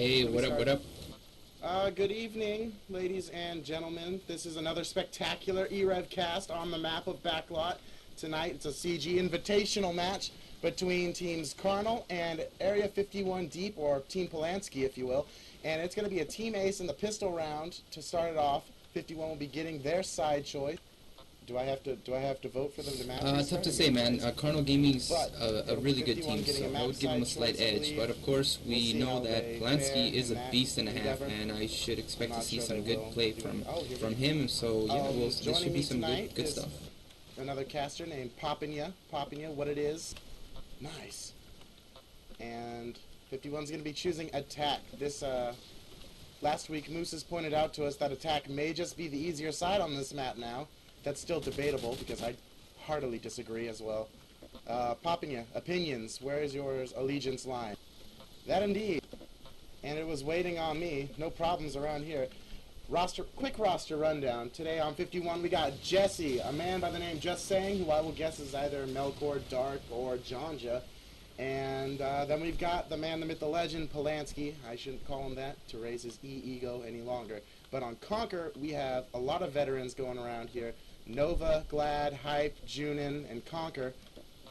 Hey, what up, what up? Good evening, ladies and gentlemen. This is another spectacular e-rev cast on the map of Backlot. Tonight, it's a CG invitational match between teams Carnal and Area 51 Deep, or Team Polanski, if you will. And it's going to be a team ace in the pistol round to start it off. 51 will be getting their side choice. Do I have to vote for them to match? Tough to say, man. Carnal Gaming's a really good team, so I would give him a slight edge. But of course, we know that Polanski is a beast and a half, and I should expect to see some good play from him. So yeah, there should be some good stuff. Another caster named Popinya. Popinya, what it is? Nice. And 51's going to be choosing attack. This last week, Moose has pointed out to us that attack may just be the easier side on this map now. That's still debatable, because I heartily disagree as well. Popinya, opinions, where is yours allegiance line? That indeed. And it was waiting on me. No problems around here. Quick roster rundown. Today on 51 we got Jesse, a man by the name Just Saying, who I will guess is either Melkor, Dark, or Janja. And then we've got the man, the myth, the legend, Polanski. I shouldn't call him that to raise his ego any longer. But on Conquer, we have a lot of veterans going around here. Nova, Glad, Hype, Junin, and Conquer.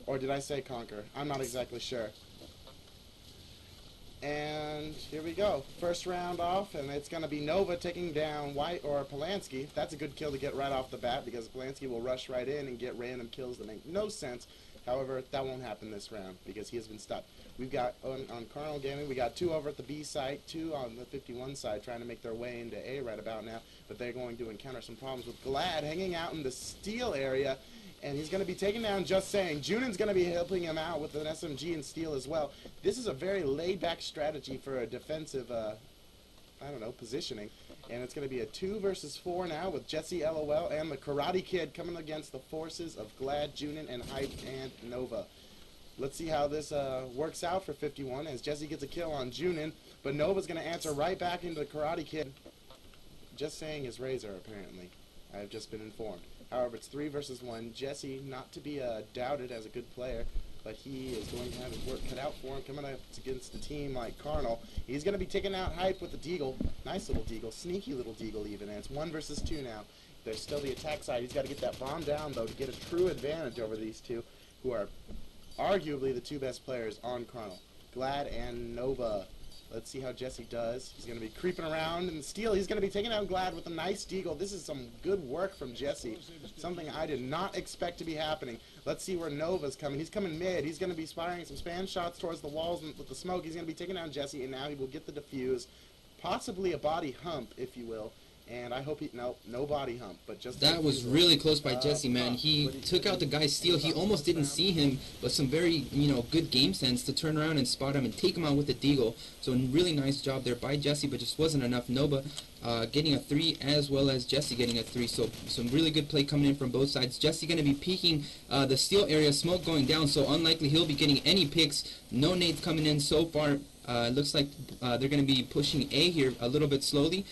Or did I say Conquer? I'm not exactly sure. And here we go. First round off, and it's going to be Nova taking down White or Polanski. That's a good kill to get right off the bat, because Polanski will rush right in and get random kills that make no sense. However, that won't happen this round, because he has been stopped. We've got, on Carnal Gaming, we got 2 over at the B site, 2 on the 51 side, trying to make their way into A right about now, but they're going to encounter some problems with Glad hanging out in the steel area, and he's going to be taking down Just Saying. Junin's going to be helping him out with an SMG and steel as well. This is a very laid-back strategy for a defensive, I don't know, positioning. And it's going to be a 2 versus 4 now with Jesse LOL and the Karate Kid coming against the forces of Glad, Junin, and Hype, and Nova. Let's see how this works out for 51 as Jesse gets a kill on Junin, but Nova's going to answer right back into the Karate Kid. Just Saying is Razor, apparently. I've just been informed. However, it's 3 versus 1. Jesse, not to be doubted as a good player, but he is going to have his work cut out for him coming up against a team like Carnal. He's going to be taking out Hype with the Deagle. Nice little Deagle. Sneaky little Deagle even. And it's 1 versus 2 now. There's still the attack side. He's got to get that bomb down, though, to get a true advantage over these two, who are arguably the 2 best players on Carnal. Glad and Nova. Let's see how Jesse does. He's going to be creeping around in the steel. He's going to be taking out Glad with a nice deagle. This is some good work from Jesse. Something I did not expect to be happening. Let's see where Nova's coming. He's coming mid. He's going to be firing some spam shots towards the walls and with the smoke. He's going to be taking down Jesse, and now he will get the defuse. Possibly a body hump, if you will. And I hope he, no body hump, but just... That was really close by Jesse, man. He took out the guy's steal. He almost didn't see him, but some very, good game sense to turn around and spot him and take him out with the deagle. So really nice job there by Jesse, but just wasn't enough. Nova getting a 3 as well as Jesse getting a 3. So some really good play coming in from both sides. Jesse going to be peeking the steel area, smoke going down, so unlikely he'll be getting any picks. No nades coming in so far. Looks like they're going to be pushing A here a little bit slowly.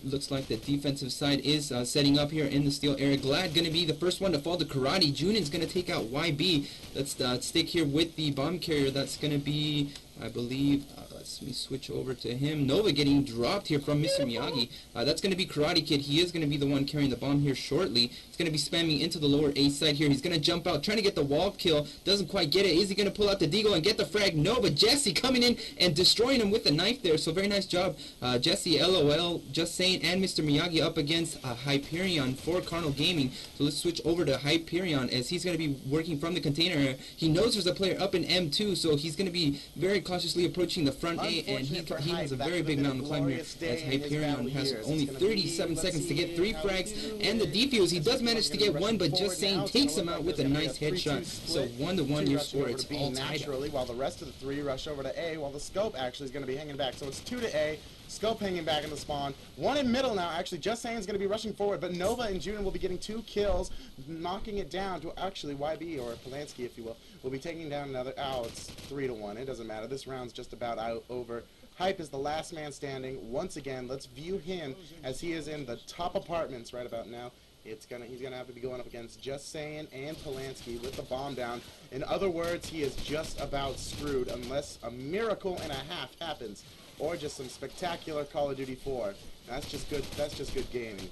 Looks like the defensive side is setting up here in the steel area. Glad going to be the first one to fall to Karate. Junin's going to take out YB. Let's stick here with the bomb carrier. That's going to be, I believe, let me switch over to him. Nova getting dropped here from Mr. Miyagi. That's going to be Karate Kid. He is going to be the one carrying the bomb here shortly. He's going to be spamming into the lower A side here. He's going to jump out, trying to get the wall kill. Doesn't quite get it. Is he going to pull out the deagle and get the frag? No, but Jesse coming in and destroying him with the knife there. So very nice job. Jesse, LOL, Just Saying, and Mr. Miyagi up against Hyperion for Carnal Gaming. So let's switch over to Hyperion as he's going to be working from the container area. He knows there's a player up in M2, so he's going to be very cautiously approaching the front A, and he has a very big mountain to climb here as Hyperion has only 37 seconds to get 3 frags and the defuse. He does manage to get 1, but Just Saying takes him out with a nice headshot. So 1-1 your score. It's all tied up. While the rest of the 3 rush over to A, while the scope actually is going to be hanging back. So it's 2 to A. Scope hanging back in the spawn. 1 in middle now, actually. Just Saying is going to be rushing forward, but Nova and Junin will be getting 2 kills, knocking it down to actually YB, or Polanski, if you will be taking down another. Oh, it's 3 to 1. It doesn't matter. This round's just about over. Hype is the last man standing. Once again, let's view him as he is in the top apartments right about now. He's gonna have to be going up against Just Saying and Polanski with the bomb down. In other words, he is just about screwed unless a miracle and a half happens. or just some spectacular Call of Duty 4. That's just good gaming.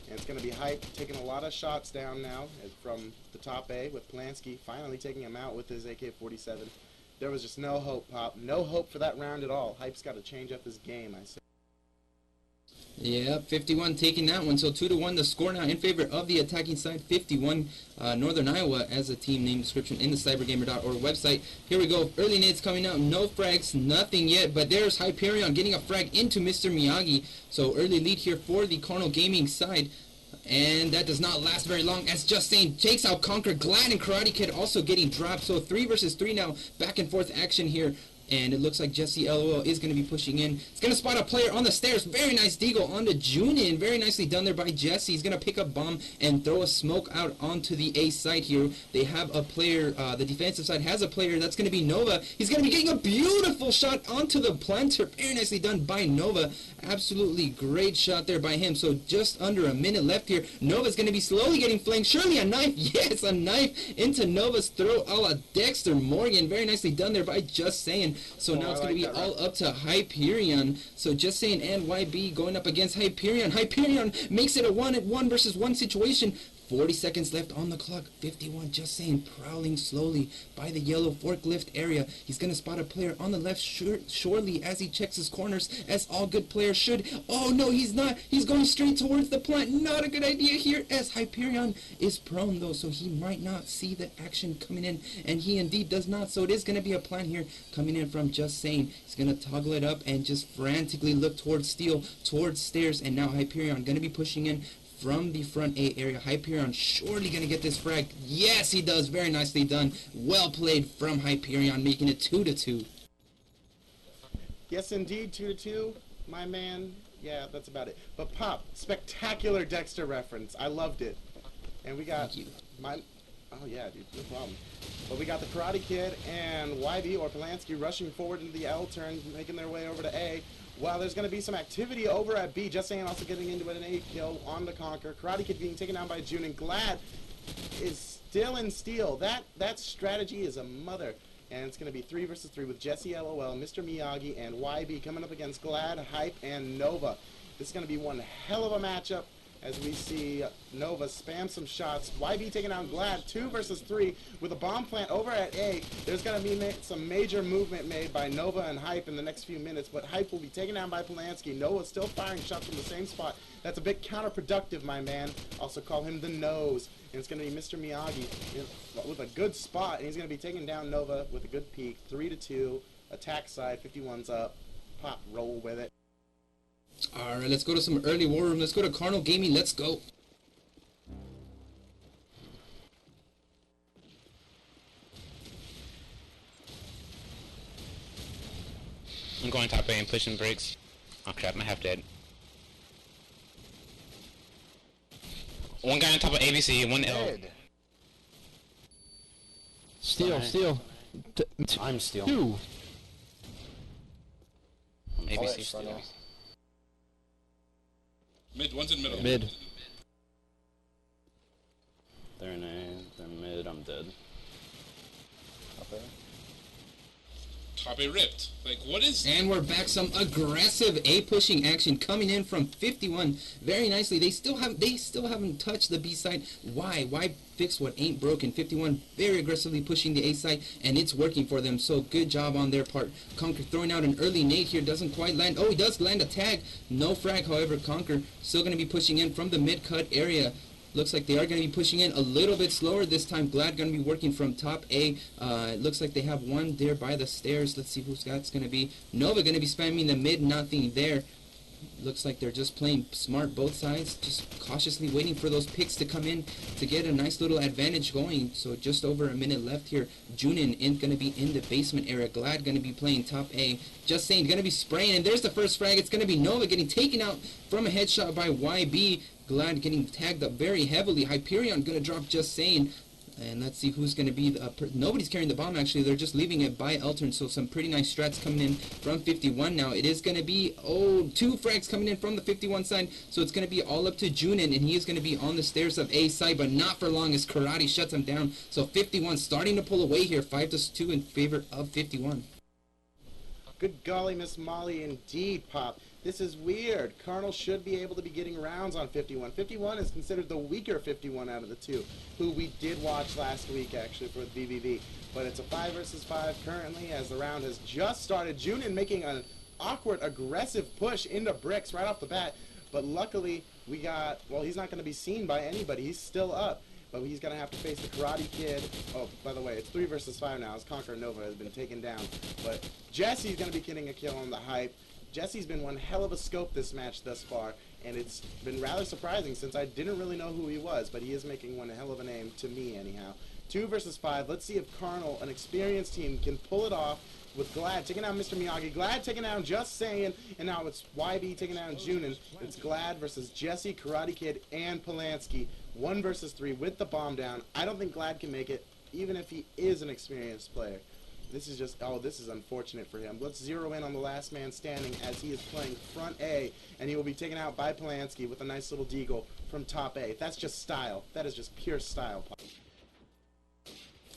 And it's going to be Hype taking a lot of shots down now from the top A, with Polanski finally taking him out with his AK-47. There was just no hope, Pop. No hope for that round at all. Hype's got to change up his game, I say. Yeah, 51 taking that one. So 2-1 the score now in favor of the attacking side. 51 Northern Iowa as a team name description in the cybergamer.org website. Here we go. Early nades coming out. No frags, nothing yet. But there's Hyperion getting a frag into Mr. Miyagi. So early lead here for the Carnal Gaming side. And that does not last very long, as Just Saying takes out Conquer. Glad and Karate Kid also getting dropped. So 3 versus 3 now. Back and forth action here. And it looks like Jesse LOL is going to be pushing in. He's going to spot a player on the stairs. Very nice deagle onto Junin. Very nicely done there by Jesse. He's going to pick up bomb and throw a smoke out onto the A site here. They have a player, the defensive side has a player. That's going to be Nova. He's going to be getting a beautiful shot onto the planter. Very nicely done by Nova. Absolutely great shot there by him. So just under a minute left here. Nova's going to be slowly getting flanked. Surely a knife. Yes, a knife into Nova's throat a la Dexter Morgan. Very nicely done there by Just Saying. So now it's going to be all up to Hyperion. So Just Saying and YB going up against Hyperion. Hyperion makes it a 1 versus 1 situation. 40 seconds left on the clock. 51 Just Saying prowling slowly by the yellow forklift area. He's going to spot a player on the left surely as he checks his corners, as all good players should. Oh no, he's not. He's going straight towards the plant. Not a good idea here, as Hyperion is prone though, so he might not see the action coming in, and he indeed does not. So it is going to be a plant here coming in from Just Saying. He's going to toggle it up and just frantically look towards steel, towards stairs, and now Hyperion going to be pushing in from the front A area. Hyperion surely going to get this frag. Yes, he does. Very nicely done. Well played from Hyperion, making it 2-2. Yes, indeed, 2-2, my man. Yeah, that's about it. But Pop, spectacular Dexter reference. I loved it. And we got oh yeah, dude, no problem. But we got the Karate Kid and YB or Polanski rushing forward into the L turn, making their way over to A. Well, there's going to be some activity over at B. Just Saying also getting into an A kill on the Conquer. Karate Kid being taken down by June, and Glad is still in steel. That strategy is a mother. And it's going to be 3 versus 3 with Jesse LOL, Mr. Miyagi, and YB coming up against Glad, Hype, and Nova. This is going to be one hell of a matchup as we see Nova spam some shots. YB taking down Glad, 2 versus 3 with a bomb plant over at A. There's going to be some major movement made by Nova and Hype in the next few minutes, but Hype will be taken down by Polanski. Nova's still firing shots from the same spot. That's a bit counterproductive, my man. Also call him the nose. And it's going to be Mr. Miyagi with a good spot, and he's going to be taking down Nova with a good peek. 3-2, attack side, 51's up. Pop, roll with it. Alright, let's go to some early war room. Let's go to Carnal Gaming. Let's go. I'm going top A and pushing bricks. Oh crap, I'm half dead. One guy on top of ABC, one L. Steal. I'm steal. 2. ABC still. Mid, one's in middle. Mid. They're in A, they're mid, I'm dead. Top A ripped. Like, what is... And we're back. Some aggressive A pushing action coming in from 51 very nicely. They still haven't touched the B side. Why fix what ain't broken? 51 very aggressively pushing the A side, and it's working for them. So good job on their part. Conquer throwing out an early nade here, doesn't quite land. Oh, he does land a tag. No frag, however. Conquer still going to be pushing in from the mid cut area. Looks like they are going to be pushing in a little bit slower this time. Glad going to be working from top A. It looks like they have one there by the stairs. Let's see who's that's going to be. Nova going to be spamming the mid, nothing there. Looks like they're just playing smart both sides, just cautiously waiting for those picks to come in to get a nice little advantage going. So just over a minute left here. Junin going to be in the basement area. Glad going to be playing top A. Just Saying going to be spraying, and there's the first frag. It's going to be Nova getting taken out from a headshot by YB. Glad getting tagged up very heavily. Hyperion going to drop Just Saying. And let's see who's going to be nobody's carrying the bomb, actually. They're just leaving it by Elton. So some pretty nice strats coming in from 51 now. It is going to be, 2 frags coming in from the 51 side. So it's going to be all up to Junin, and he is going to be on the stairs of A side, but not for long as Karate shuts him down. So 51 starting to pull away here, 5-2 in favor of 51. Good golly, Miss Molly, indeed, Pop. This is weird. Carnal should be able to be getting rounds on 51. 51 is considered the weaker 51 out of the two, who we did watch last week, actually, for the BBB. But it's a 5 versus 5 currently, as the round has just started. Junin making an awkward, aggressive push into bricks right off the bat. But luckily, we got, well, he's not going to be seen by anybody. He's still up. But he's going to have to face the Karate Kid. Oh, by the way, it's 3 versus 5 now, as Conquer Nova has been taken down. But Jesse's going to be getting a kill on the hype. Jesse's been one hell of a scope this match thus far, and it's been rather surprising since I didn't really know who he was, but he is making one hell of a name, to me anyhow. 2 versus 5. Let's see if Carnal, an experienced team, can pull it off with Glad taking down Mr. Miyagi. Glad taking down Just Saying, and now it's YB taking down Junin. It's Glad versus Jesse, Karate Kid, and Polanski. 1 versus 3 with the bomb down. I don't think Glad can make it, even if he is an experienced player. This is just, oh, this is unfortunate for him. Let's zero in on the last man standing as he is playing front A, and he will be taken out by Polanski with a nice little deagle from top A. That's just style. That is just pure style.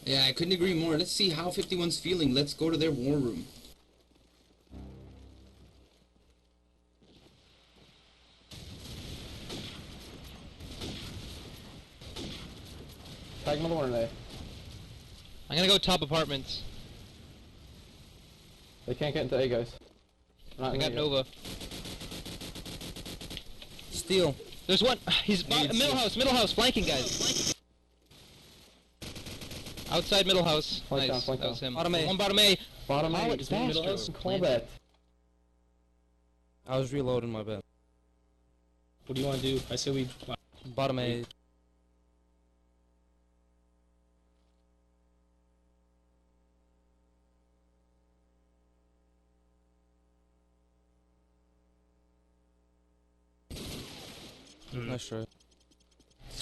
Yeah, I couldn't agree more. Let's see how 51's feeling. Let's go to their war room. Tag another one today. I'm gonna go top apartments. They can't get into A, guys. I got Nova. Steal. There's one. He's middle house, flanking guys. Outside middle house. Flank Nice. down, That was him. Bottom A. One bottom A. Bottom Oh, A, it's middle house, combat. I was reloading my bed. What do you want to do? I say we... Bottom A. Nice try.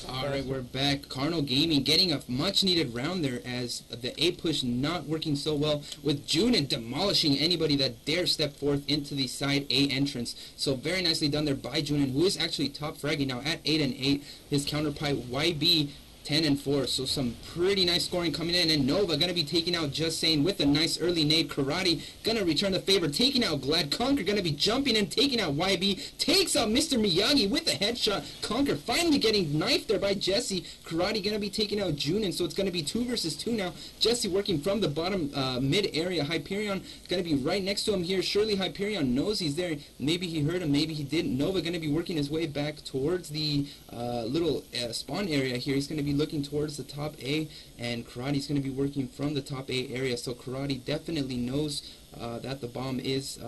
Alright, we're back. Carnal Gaming getting a much needed round there as the A push not working so well, with Junin demolishing anybody that dare step forth into the side A entrance. So very nicely done there by Junin, who is actually top fragging now at 8 and 8. His counterpart YB 10 and 4. So some pretty nice scoring coming in, and Nova gonna be taking out Just Saying with a nice early nade. Karate gonna return the favor, taking out Glad. Conquer gonna be jumping in, taking out YB, takes out Mr. Miyagi with a headshot. Conquer finally getting knifed there by Jesse. Karate gonna be taking out Junin, so it's gonna be 2 versus 2 now. Jesse working from the bottom mid area. Hyperion gonna be right next to him here. Surely Hyperion knows he's there. Maybe he heard him, maybe he didn't. Nova gonna be working his way back towards the little spawn area here. He's gonna be looking towards the top A, and Karate's going to be working from the top A area, so Karate definitely knows that the bomb is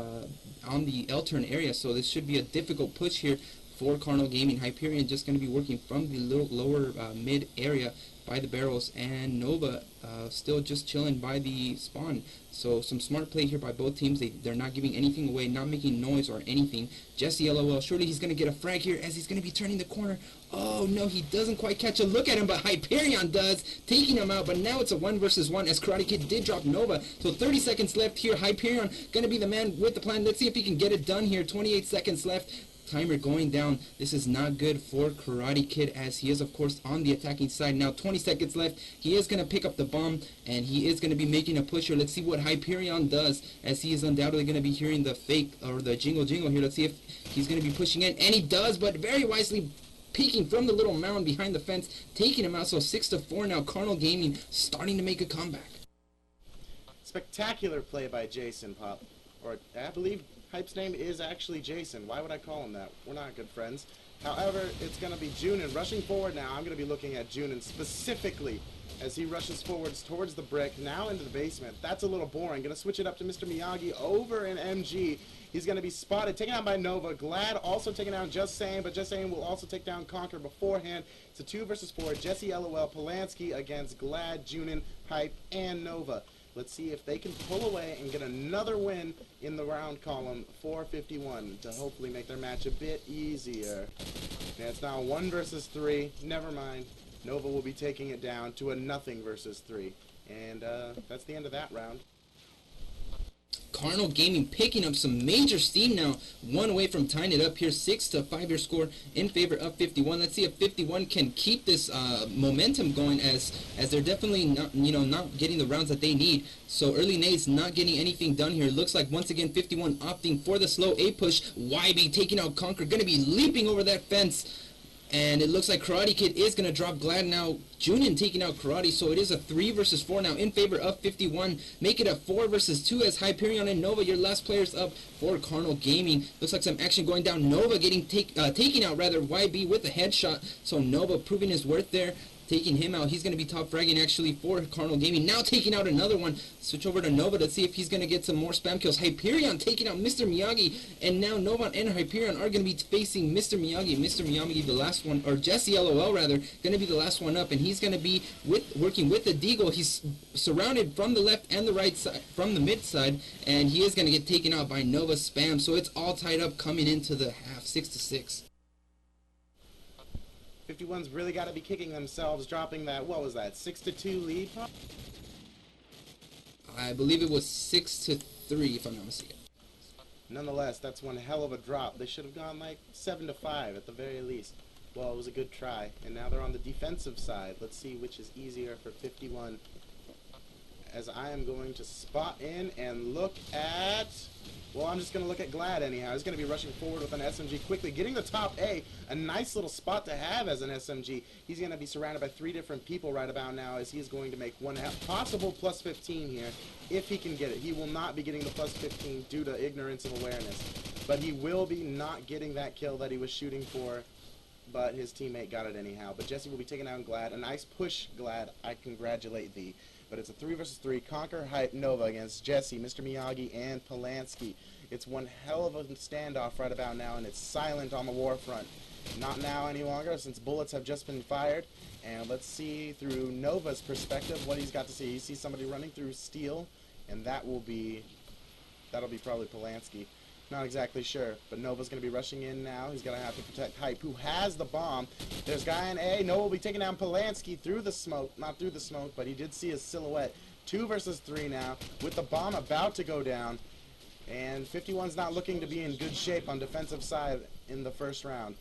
on the L-turn area, so this should be a difficult push here for Carnal Gaming. Hyperion just going to be working from the little lower mid area by the barrels, and Nova still just chilling by the spawn. So some smart play here by both teams. They're not giving anything away, not making noise or anything. Jesse LOL, surely he's going to get a frag here as he's going to be turning the corner. Oh no, he doesn't quite catch a look at him, but Hyperion does, taking him out. But now it's a 1 versus 1 as Karate Kid did drop Nova. So 30 seconds left here. Hyperion going to be the man with the plan. Let's see if he can get it done here. 28 seconds left. Timer going down. This is not good for Karate Kid as he is of course on the attacking side. Now 20 seconds left. He is going to pick up the bomb and he is going to be making a push here. Let's see what Hyperion does as he is undoubtedly going to be hearing the fake or the jingle here. Let's see if he's going to be pushing in, and he does, but very wisely peeking from the little mound behind the fence, taking him out. So 6-4 now. Carnal Gaming starting to make a comeback. Spectacular play by Jason, Pop. Or I believe Hype's name is actually Jason. Why would I call him that? We're not good friends. However, it's going to be Junin rushing forward now. I'm going to be looking at Junin specifically as he rushes forwards towards the brick, now into the basement. That's a little boring. Going to switch it up to Mr. Miyagi over in MG. He's going to be spotted, taken out by Nova. Glad also taken out Just Saying, but Just Saying will also take down Conquer beforehand. It's a 2 versus 4. Jesse LOL, Polanski against Glad, Junin, Hype, and Nova. Let's see if they can pull away and get another win in the round column for 51 to hopefully make their match a bit easier. And it's now 1 versus 3. Never mind. Nova will be taking it down to a 0 versus 3. And that's the end of that round. Carnal Gaming picking up some major steam now. One away from tying it up here. 6-5 your score in favor of 51. Let's see if 51 can keep this momentum going as they're definitely not getting the rounds that they need. So early nades not getting anything done here. Looks like once again 51 opting for the slow A push. YB taking out Conquer. Going to be leaping over that fence. And it looks like Karate Kid is going to drop Glad now. Junin taking out Karate, so it is a 3 versus 4 now in favor of 51. Make it a 4 versus 2 as Hyperion and Nova, your last players up for Carnal Gaming. Looks like some action going down. Nova getting taking out YB with a headshot. So Nova proving his worth there. Taking him out. He's going to be top fragging actually for Carnal Gaming. Now taking out another one. Switch over to Nova to see if he's going to get some more spam kills. Hyperion taking out Mr. Miyagi. And now Nova and Hyperion are going to be facing Mr. Miyagi. Mr. Miyagi the last one, or Jesse LOL rather, going to be the last one up. And he's going to be working with the Deagle. He's surrounded from the left and the right side, from the mid side. And he is going to get taken out by Nova Spam. So it's all tied up coming into the half, 6-6. 51's really got to be kicking themselves, dropping that, what was that, 6-2 lead? I believe it was 6-3, if I'm not mistaken. Nonetheless, that's one hell of a drop. They should have gone like 7-5 at the very least. Well, it was a good try, and now they're on the defensive side. Let's see which is easier for 51. As I am going to spot in and look at... Well, I'm just going to look at Glad anyhow. He's going to be rushing forward with an SMG quickly, getting the top A. A nice little spot to have as an SMG. He's going to be surrounded by 3 different people right about now as he is going to make one possible plus 15 here if he can get it. He will not be getting the plus 15 due to ignorance of awareness. But he will be not getting that kill that he was shooting for. But his teammate got it anyhow. But Jesse will be taking down Glad. A nice push, Glad. I congratulate thee. But it's a 3 versus 3. Conquer, Hype, Nova against Jesse, Mr. Miyagi, and Polanski. It's one hell of a standoff right about now, and it's silent on the war front. Not now any longer, since bullets have just been fired. And let's see through Nova's perspective what he's got to see. He sees somebody running through steel, and that'll be probably Polanski. Not exactly sure, but Nova's going to be rushing in now. He's going to have to protect Hype, who has the bomb. There's guy in A. Nova will be taking down Polanski through the smoke. Not through the smoke, but he did see his silhouette. 2 versus 3 now, with the bomb about to go down. And 51's not looking to be in good shape on defensive side in the first round.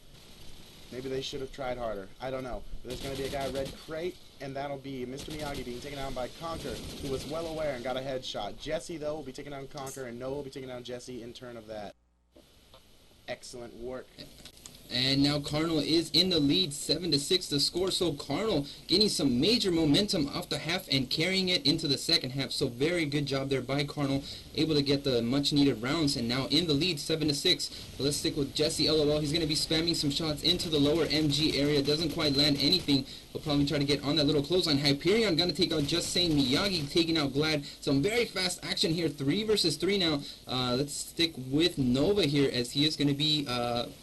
Maybe they should have tried harder. I don't know. There's going to be a guy red crate, and that'll be Mr. Miyagi being taken down by Conquer, who was well aware and got a headshot. Jesse, though, will be taking down Conquer, and Noah will be taking down Jesse in turn of that. Excellent work. And now Carnal is in the lead, 7-6 the score. So Carnal getting some major momentum off the half and carrying it into the second half. So very good job there by Carnal, able to get the much needed rounds, and now in the lead, 7-6. Let's stick with Jesse LOL. He's going to be spamming some shots into the lower MG area. Doesn't quite land anything. He'll probably try to get on that little clothesline. Hyperion going to take out Just Saying. Miyagi taking out Glad. Some very fast action here. 3 versus 3 now. Let's stick with Nova here as he is going to be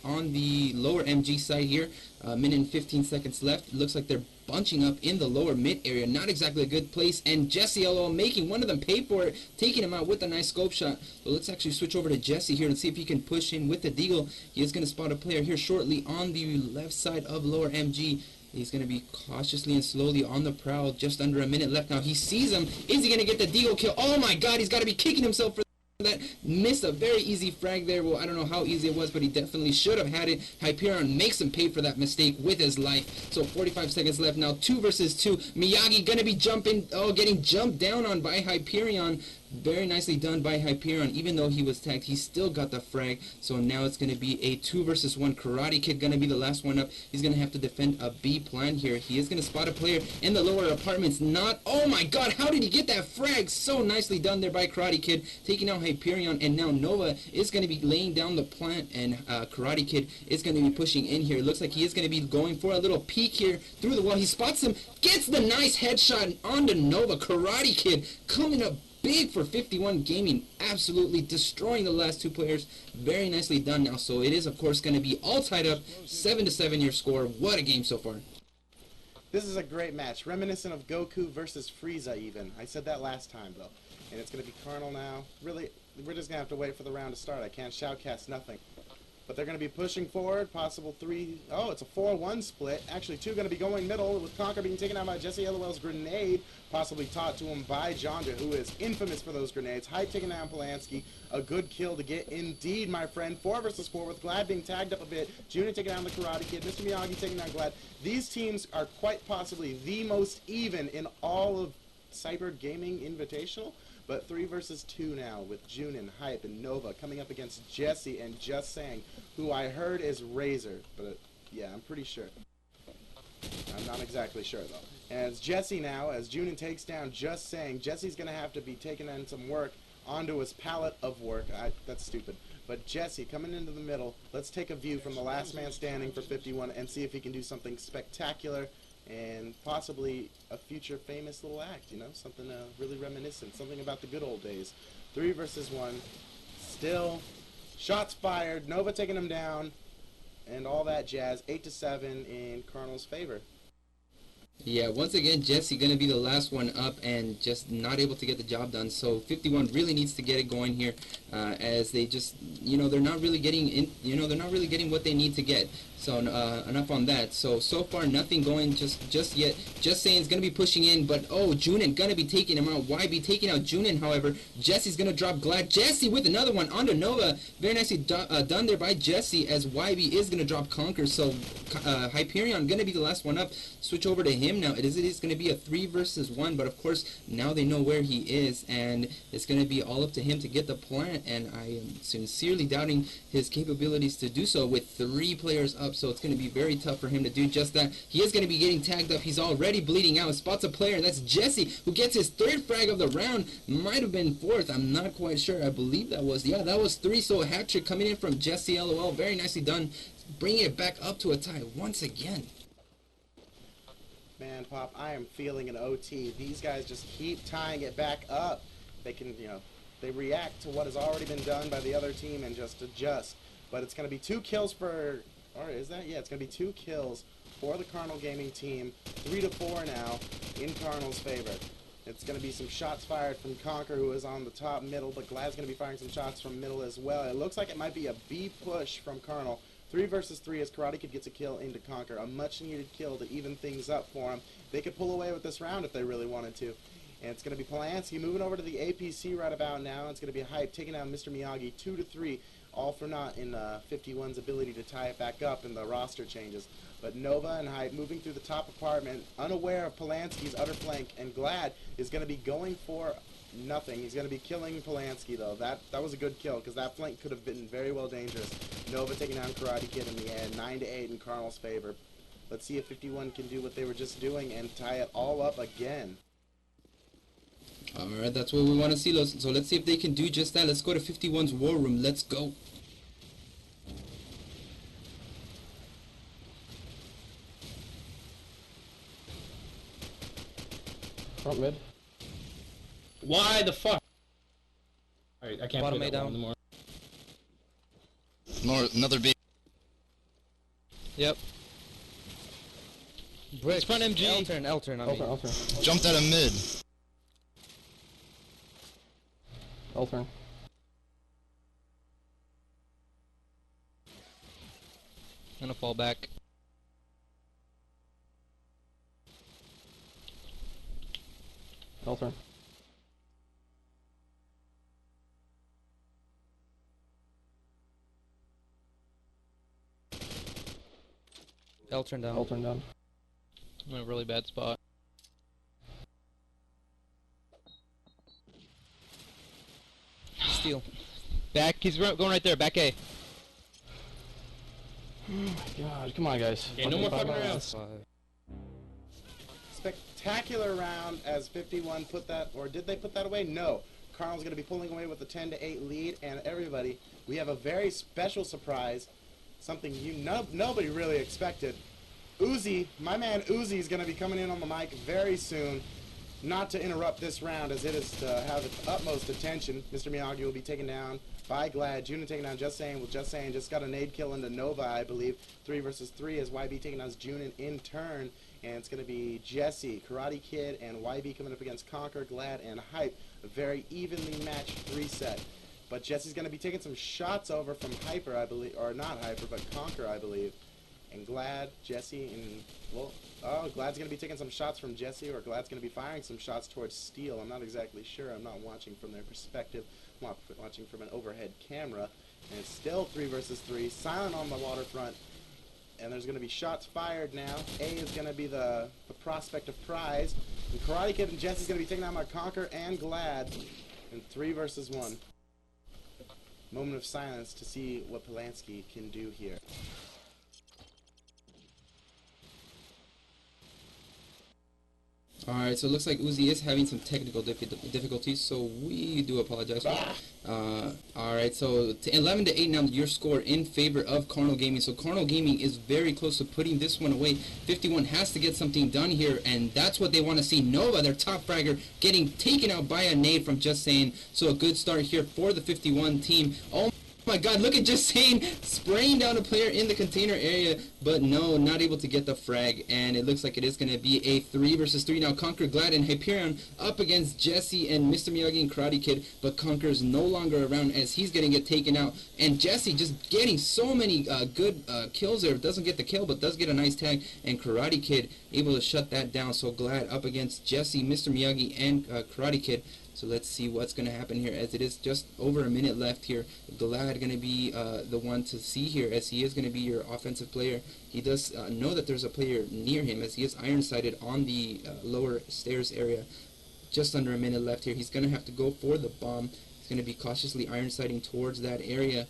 on the lower MG side here. Minute and 15 seconds left. It looks like they're bunching up in the lower mid area. Not exactly a good place. And Jesse LOL making one of them pay for it, taking him out with a nice scope shot. So let's actually switch over to Jesse here and see if he can push in with the Deagle. He is going to spot a player here shortly on the left side of lower MG. He's going to be cautiously and slowly on the prowl. Just under a minute left now. He sees him. Is he going to get the Deagle kill? Oh my god, he's got to be kicking himself for that. Missed a very easy frag there. Well, I don't know how easy it was, but he definitely should have had it. Hyperion makes him pay for that mistake with his life. So 45 seconds left now. 2 versus 2. Miyagi going to be jumping. Oh, getting jumped down on by Hyperion. Very nicely done by Hyperion. Even though he was tagged, he still got the frag. So now it's going to be a 2 versus 1. Karate Kid going to be the last one up. He's going to have to defend a B plan here. He is going to spot a player in the lower apartments. Not. Oh my god, how did he get that frag? So nicely done there by Karate Kid. Taking out Hyperion. And now Nova is going to be laying down the plant. And Karate Kid is going to be pushing in here. It looks like he is going to be going for a little peek here through the wall. He spots him. Gets the nice headshot onto Nova. Karate Kid coming up big for 51 Gaming, absolutely destroying the last 2 players. Very nicely done now. So it is, of course, going to be all tied up. 7-7 your score. What a game so far. This is a great match, reminiscent of Goku versus Frieza even. I said that last time, though. And it's going to be Carnal now. Really, we're just going to have to wait for the round to start. I can't shoutcast nothing. but they're going to be pushing forward. Possible 3. Oh, it's a 4-1 split. Actually, 2 going to be going middle, with Conker being taken out by Jesse LOL's grenade, possibly taught to him by Jonja, who is infamous for those grenades. Hype taking down Polanski. A good kill to get indeed, my friend. 4 versus 4, with Glad being tagged up a bit. Junior taking down the Karate Kid. Mr. Miyagi taking down Glad. These teams are quite possibly the most even in all of Cyber Gaming Invitational. But 3 versus 2 now, with Junin, Hype, and Nova coming up against Jesse and Just Saying, who I heard is Razor. But yeah, I'm pretty sure. I'm not exactly sure, though. And it's Jesse now, as Junin takes down Just Saying. Jesse's going to have to be taking in some work onto his palette of work. That's stupid. But Jesse coming into the middle. Let's take a view from the last man standing for 51 and see if he can do something spectacular and possibly a future famous little act, you know, something really reminiscent, something about the good old days. 3 versus 1. Still, shots fired. Nova taking him down, and all that jazz. 8-7 in Colonel's favor. Yeah, once again, Jesse going to be the last one up and just not able to get the job done. So 51 really needs to get it going here, as they just, you know, they're not really getting in, you know, they're not really getting what they need to get. So enough on that. So far nothing going just yet. Just Saying is going to be pushing in, but oh, Junin going to be taking him out. YB taking out Junin, however. Jesse's going to drop Glad. Jesse with another one onto Nova. Very nicely done there by Jesse, as YB is going to drop Conquer. So Hyperion going to be the last one up. Switch over to him now. It is going to be a 3 versus 1, but of course now they know where he is, and it's going to be all up to him to get the plant, and I am sincerely doubting his capabilities to do so with 3 players up. So it's going to be very tough for him to do just that. He is going to be getting tagged up. He's already bleeding out. Spots a player, and that's Jesse, who gets his 3rd frag of the round. Might have been 4th. I'm not quite sure. I believe that was, yeah, that was 3. So a hat trick coming in from Jesse LOL. Very nicely done. Bringing it back up to a tie once again. Man, Pop, I am feeling an OT. These guys just keep tying it back up. They can, you know, they react to what has already been done by the other team and just adjust. But it's going to be 2 kills for, or is that? Yeah, it's going to be 2 kills for the Carnal Gaming team. 3-4 now in Carnal's favor. It's going to be some shots fired from Conquer, who is on the top middle, but Glad's going to be firing some shots from middle as well. It looks like it might be a B push from Carnal. 3 versus 3 as Karate Kid gets a kill into Conquer. A much-needed kill to even things up for him. They could pull away with this round if they really wanted to. And it's going to be Polanski moving over to the APC right about now. It's going to be Hype taking down Mr. Miyagi 2-3. All for naught in 51's ability to tie it back up in the roster changes. But Nova and Hype moving through the top apartment, unaware of Polanski's utter flank, and Glad is going to be going for nothing. He's going to be killing Polanski, though. That was a good kill, because that flank could have been very well dangerous. Nova taking down Karate Kid in the end, 9-8 in Carnal's favor. Let's see if 51 can do what they were just doing and tie it all up again. Alright, that's what we want to see. So let's see if they can do just that. Let's go to 51's War Room. Let's go. Front mid. Why the fuck? Alright, I can't Bottom play A that down. one anymore. Another B. Yep. Bricks. Front MG. L turn, I mean. L turn. Jumped out of mid. L turn. Gonna fall back. L turn. L turn down. L turn down. I'm in a really bad spot. Steal. Back. He's going right there. Back A. Oh my god, come on guys. Okay, no more fucking Fucking around. Spectacular round as 51 put that, or did they put that away? No. Carl's going to be pulling away with a 10-8 lead, and everybody, we have a very special surprise, something nobody really expected. Uzi, my man Uzi is going to be coming in on the mic very soon, not to interrupt this round as it is to have its utmost attention. Mr. Miyagi will be taken down by Glad. Junin taking down Just Saying. Well, Just Saying just got a nade kill into Nova, I believe. 3 versus 3 as YB taking down Junin in turn. And it's going to be Jesse, Karate Kid, and YB coming up against Conquer, Glad, and Hype. A very evenly matched 3 set. But Jesse's going to be taking some shots over from Hyper, I believe, or not Hyper, but Conquer, I believe. And Glad, Jesse, and, well, Glad's going to be taking some shots from Jesse, or Glad's going to be firing some shots towards Steel. I'm not exactly sure. I'm not watching from their perspective. I'm watching from an overhead camera. And it's still 3 versus 3, silent on the waterfront. And there's going to be shots fired now. A is going to be the prospect of prize. And Karate Kid and Jesse's going to be taking out my Conquer and Glad in 3 versus 1. Moment of silence to see what Polanski can do here. Alright, so it looks like Uzi is having some technical difficulties, so we do apologize for that. Alright, so 11-8 now, your score in favor of Carnal Gaming. So Carnal Gaming is very close to putting this one away. 51 has to get something done here, and that's what they want to see. Nova, their top fragger, getting taken out by a nade from Just Saying. So a good start here for the 51 team. Oh my god, look at Just Saying spraying down a player in the container area, but no, not able to get the frag, and it looks like it is going to be a 3 versus 3 now. Conquer, Glad, and Hyperion up against Jesse and Mr. Miyagi and Karate Kid, but Conquer's no longer around as he's going to get taken out, and Jesse just getting so many good kills there. Doesn't get the kill, but does get a nice tag, and Karate Kid able to shut that down. So Glad up against Jesse, Mr. Miyagi, and Karate Kid. So let's see what's going to happen here, as it is just over a minute left here. Glad going to be the one to see here, as he is going to be your offensive player. He does know that there's a player near him, as he is iron-sighted on the lower stairs area. Just under a minute left here. He's going to have to go for the bomb. He's going to be cautiously iron-sighting towards that area.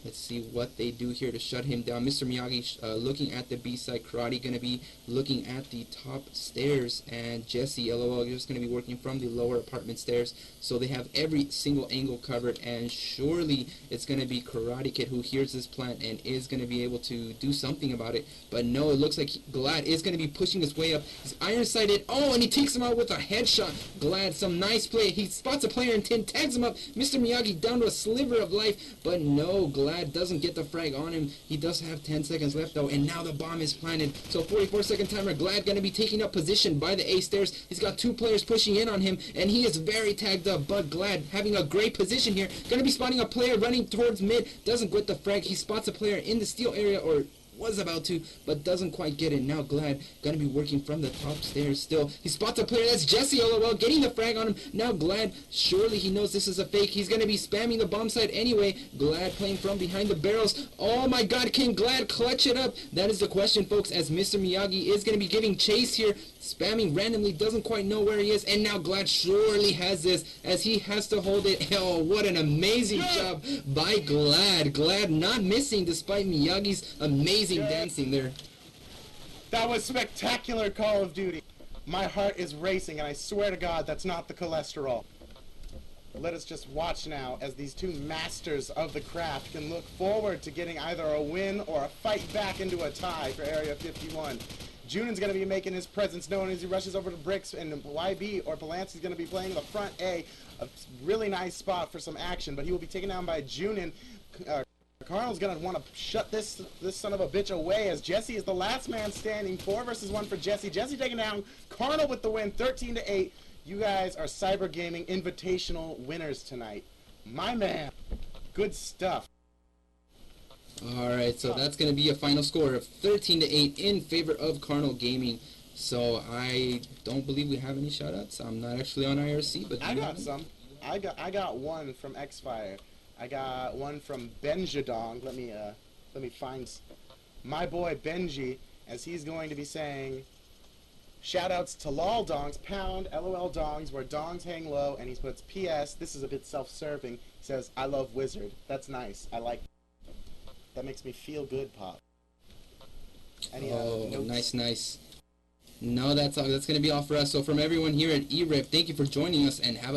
Let's see what they do here to shut him down. Mr. Miyagi looking at the B side. Karate going to be looking at the top stairs. And Jesse, LOL, just going to be working from the lower apartment stairs. So they have every single angle covered. And surely it's going to be Karate Kid who hears this plant and is going to be able to do something about it. But no, it looks like Glad is going to be pushing his way up. He's iron-sighted. Oh, and he takes him out with a headshot. Glad, some nice play. He spots a player in 10, tags him up. Mr. Miyagi down to a sliver of life. But no, Glad doesn't get the frag on him. He does have 10 seconds left though, and now the bomb is planted. So 44-second timer. Glad going to be taking up position by the A stairs. He's got 2 players pushing in on him, and he is very tagged up. But Glad having a great position here. Going to be spotting a player running towards mid. Doesn't get the frag. He spots a player in the steel area, or was about to, but doesn't quite get it. Now Glad gonna be working from the top stairs still. He spots a player. That's Jesse, LOL, getting the frag on him. Now Glad, surely he knows this is a fake. He's gonna be spamming the bomb site anyway. Glad playing from behind the barrels. Oh my god, can Glad clutch it up? That is the question, folks, as Mr. Miyagi is gonna be giving chase here, spamming randomly, doesn't quite know where he is, and now Glad surely has this, as he has to hold it. Oh, what an amazing job by Glad. Glad not missing despite Miyagi's amazing dancing there. That was spectacular, Call of Duty. My heart is racing, and I swear to God that's not the cholesterol. Let us just watch now as these 2 masters of the craft can look forward to getting either a win or a fight back into a tie for Area 51. Junin's going to be making his presence known as he rushes over to Bricks, and YB or Polanski's going to be playing the front A. A really nice spot for some action, but he will be taken down by Junin. Carnal's going to want to shut this son of a bitch away, as Jesse is the last man standing. 4 versus 1 for Jesse. Jesse taking down Carnal with the win, 13-8. You guys are Cyber Gaming Invitational winners tonight. My man, good stuff. Alright, so that's going to be a final score of 13-8 in favor of Carnal Gaming. So I don't believe we have any shoutouts. I'm not actually on IRC, but I got some. I got one from Xfire. I got one from Benjadong. Let me find my boy Benji, as he's going to be saying shoutouts to LOL Dongs, pound LOL Dongs, where dongs hang low, and he puts PS. This is a bit self-serving. He says, "I love Wizard." That's nice. I like. That makes me feel good, Pop. Oh, nice. No, that's all. That's going to be all for us. So from everyone here at e-rev, thank you for joining us, and have a